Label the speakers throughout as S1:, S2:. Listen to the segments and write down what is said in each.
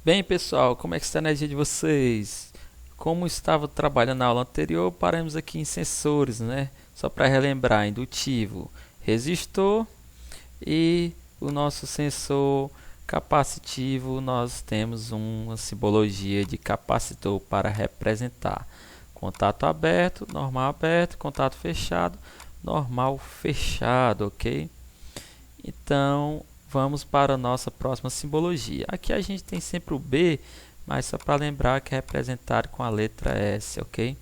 S1: Bem, pessoal, como é que está a energia de vocês? Como estava trabalhando na aula anterior, paramos aqui em sensores, né? Só para relembrar, indutivo, resistor e o nosso sensor capacitivo, nós temos uma simbologia de capacitor para representar. Contato aberto, contato fechado, normal fechado, ok? Então, vamos para a nossa próxima simbologia. Aqui a gente tem sempre o B, mas só para lembrar que é representado com a letra S, ok?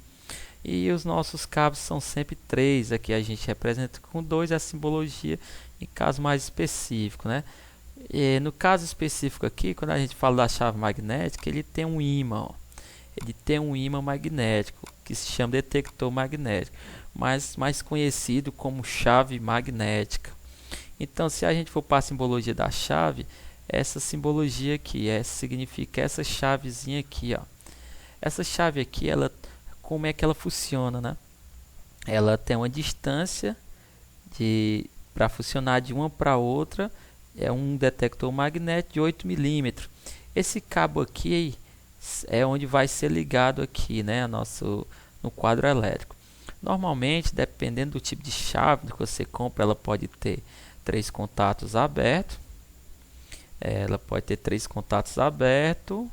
S1: E os nossos cabos são sempre 3. Aqui a gente representa com 2 a simbologia em caso mais específico, né? E no caso específico aqui, quando a gente fala da chave magnética, ele tem um ímã, ó. Ele tem um ímã magnético, que se chama detector magnético, mas mais conhecido como chave magnética. Então, se a gente for para a simbologia da chave, essa simbologia aqui significa essa chavezinha aqui, ó. Essa chave aqui, como é que ela funciona, né? Ela tem uma distância para funcionar de uma para outra, é um detector magnético de 8 milímetros. Esse cabo aqui é onde vai ser ligado aqui, né, no quadro elétrico. Normalmente, dependendo do tipo de chave que você compra, ela pode ter 3 contatos abertos. Ela pode ter 3 contatos abertos,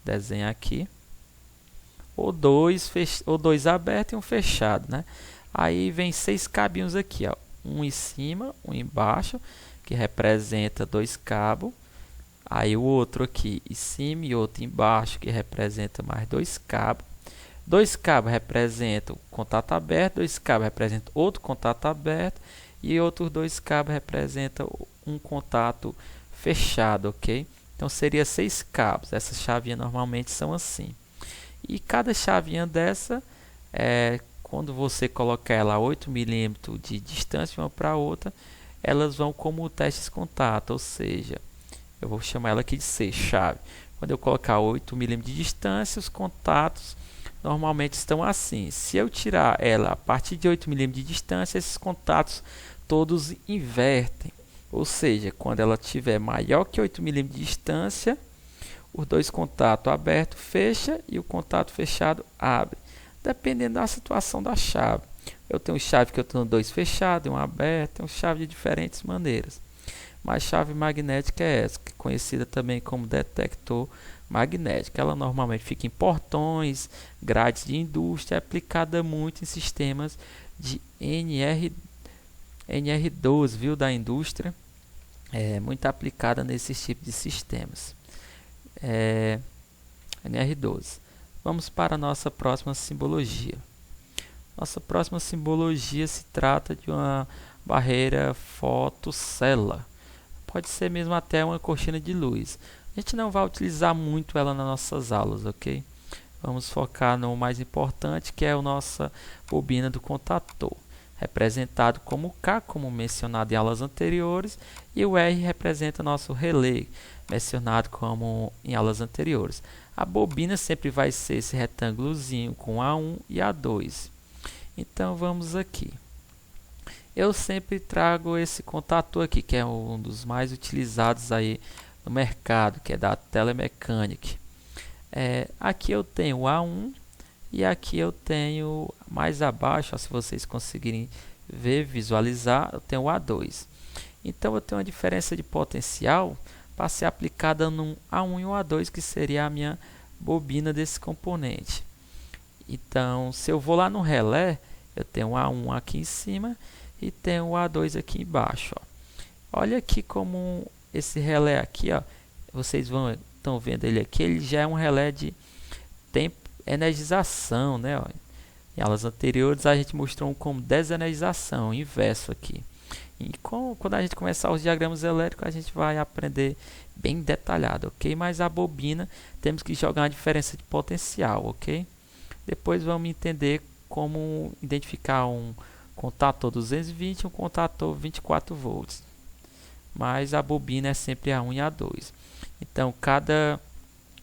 S1: desenha aqui, ou dois abertos e um fechado, né? Aí vem 6 cabinhos aqui, ó, um em cima, um embaixo, que representa 2 cabos. Aí o outro aqui em cima e outro embaixo, que representa mais 2 cabos. 2 cabos representam contato aberto, 2 cabos representam outro contato aberto e outros 2 cabos representam um contato fechado, ok? Então seria 6 cabos. Essas chavinhas normalmente são assim. E cada chavinha dessa, quando você colocar ela a 8 milímetros de distância uma para outra, elas vão como testes contato, ou seja, eu vou chamar ela aqui de C, chave. Quando eu colocar 8 milímetros de distância, os contatos normalmente estão assim. Se eu tirar ela a partir de 8 milímetros de distância, esses contatos todos invertem. Ou seja, quando ela tiver maior que 8 milímetros de distância, os dois contatos aberto fecha e o contato fechado abre, dependendo da situação da chave. Eu tenho chave que eu tenho 2 fechados e um aberto, tenho chave de diferentes maneiras. Mas chave magnética é essa, conhecida também como detector magnético. Ela normalmente fica em portões, grades de indústria, aplicada muito em sistemas de NR12, viu, da indústria. É muito aplicada nesses tipos de sistemas. NR12. Vamos para a nossa próxima simbologia. Nossa próxima simbologia se trata de uma barreira fotocélula. Pode ser mesmo até uma cortina de luz. A gente não vai utilizar muito ela nas nossas aulas, ok? Vamos focar no mais importante, que é a nossa bobina do contator, representado como K, como mencionado em aulas anteriores, e o R representa nosso relé, mencionado como em aulas anteriores. A bobina sempre vai ser esse retângulozinho com A1 e A2. Então vamos aqui. Eu sempre trago esse contator aqui, que é um dos mais utilizados aí no mercado, que é da Telemecanique. Aqui eu tenho o A1 e aqui eu tenho mais abaixo, ó, se vocês conseguirem ver, visualizar, eu tenho o A2. Então eu tenho uma diferença de potencial para ser aplicada no A1 e o A2, que seria a minha bobina desse componente. Então, se eu vou lá no relé, eu tenho o A1 aqui em cima e tenho o A2 aqui embaixo. Ó. Olha aqui como esse relé aqui, ó, vocês estão vendo ele aqui, ele já é um relé de tempo energização, né? Ó. Em aulas anteriores a gente mostrou como desenergização, inverso aqui. E quando a gente começar os diagramas elétricos, a gente vai aprender bem detalhado, ok? Mas a bobina, temos que jogar uma diferença de potencial, ok? Depois vamos entender como identificar um contator 220 e um contator 24 volts. Mas a bobina é sempre A1 e A2. Então, cada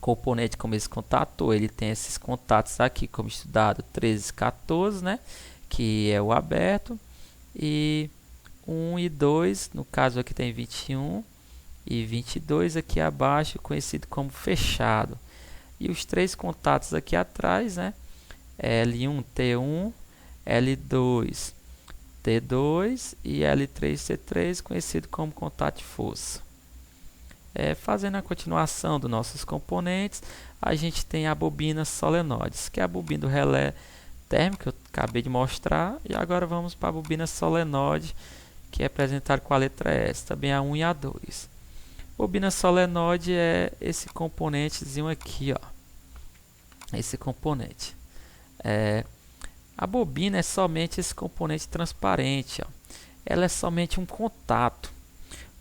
S1: componente como esse contator, ele tem esses contatos aqui, como estudado, 13 e 14, né? Que é o aberto. E 1 e 2, no caso aqui tem 21 e 22 aqui abaixo, conhecido como fechado. E os três contatos aqui atrás, né? L1, T1, L2, T2 e L3, C3, conhecido como contato de força. Fazendo a continuação dos nossos componentes, a gente tem a bobina solenoides, que é a bobina do relé térmico, que eu acabei de mostrar, e agora vamos para a bobina solenoide, que é apresentada com a letra S, também a 1 e a 2. Bobina solenoide é esse componentezinho aqui, ó. Esse componente. A bobina é somente esse componente transparente, ó. Ela é somente um contato.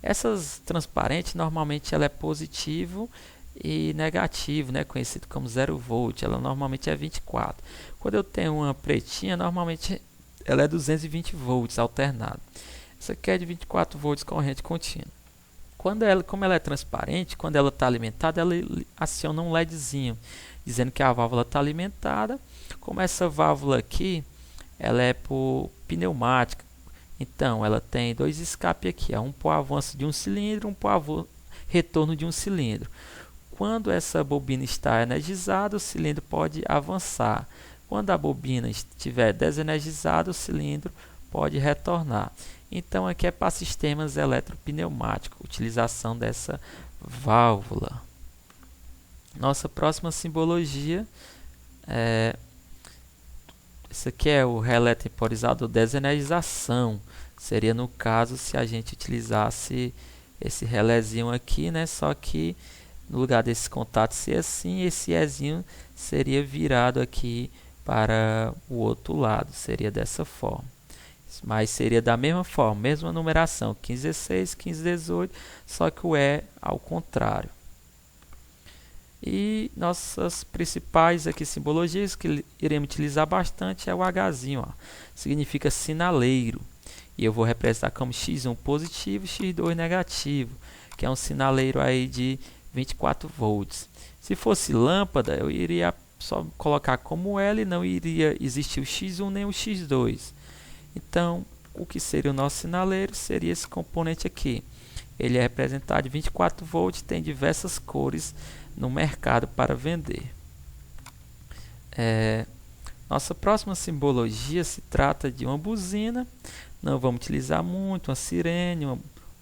S1: Essas transparentes, normalmente ela é positivo e negativo, né, conhecido como 0 volt. Ela normalmente é 24. Quando eu tenho uma pretinha, normalmente ela é 220 volts alternado. Essa aqui é de 24 volts corrente contínua. Como ela é transparente, quando ela está alimentada, ela aciona um LEDzinho, dizendo que a válvula está alimentada. Como essa válvula aqui, ela é por pneumática, então ela tem dois escapes aqui, um para o avanço de um cilindro, um para o retorno de um cilindro. Quando essa bobina está energizada, o cilindro pode avançar. Quando a bobina estiver desenergizada, o cilindro pode retornar. Então aqui é para sistemas eletropneumáticos, utilização dessa válvula. Nossa próxima simbologia esse aqui é o relé temporizador desenergização. Seria no caso se a gente utilizasse esse relézinho aqui, né? Só que no lugar desse contato ser assim, esse Ezinho seria virado aqui para o outro lado. Seria dessa forma. Mas seria da mesma forma, mesma numeração, 1516, 1518, só que o E ao contrário. E nossas principais aqui simbologias que iremos utilizar bastante é o Hzinho, ó. Significa sinaleiro. E eu vou representar como X1 positivo, X2 negativo, que é um sinaleiro aí de 24 volts. Se fosse lâmpada, eu iria só colocar como L, não iria existir o X1 nem o X2. Então, o que seria o nosso sinaleiro seria esse componente aqui. Ele é representado de 24 volts, tem diversas cores no mercado para vender. Nossa próxima simbologia se trata de uma buzina. Não vamos utilizar muito, uma sirene,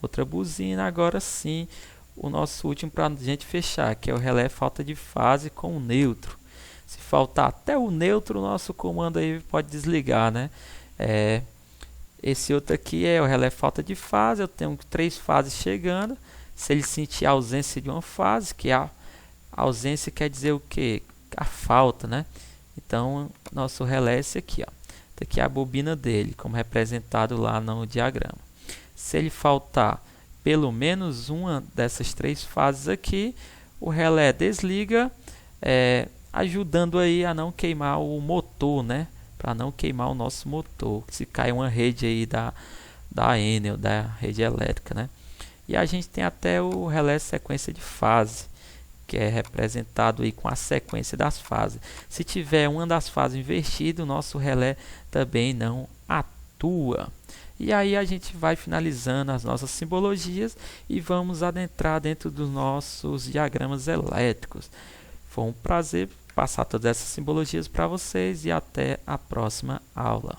S1: outra buzina. Agora sim, o nosso último para a gente fechar, que é o relé falta de fase com o neutro. Se faltar até o neutro, o nosso comando aí pode desligar, né? Esse outro aqui é o relé falta de fase. Eu tenho 3 fases chegando. Se ele sentir a ausência de uma fase, que a ausência quer dizer o que? A falta, né? Então, nosso relé é esse aqui, ó. Aqui é a bobina dele, como representado lá no diagrama. Se ele faltar pelo menos uma dessas 3 fases aqui, o relé desliga, ajudando aí a não queimar o motor, né? Para não queimar o nosso motor, se cai uma rede aí da Enel, da rede elétrica, né? E a gente tem até o relé sequência de fase, que é representado aí com a sequência das fases. Se tiver uma das fases invertida, o nosso relé também não atua. E aí a gente vai finalizando as nossas simbologias e vamos adentrar dentro dos nossos diagramas elétricos. Foi um prazer passar todas essas simbologias para vocês e até a próxima aula.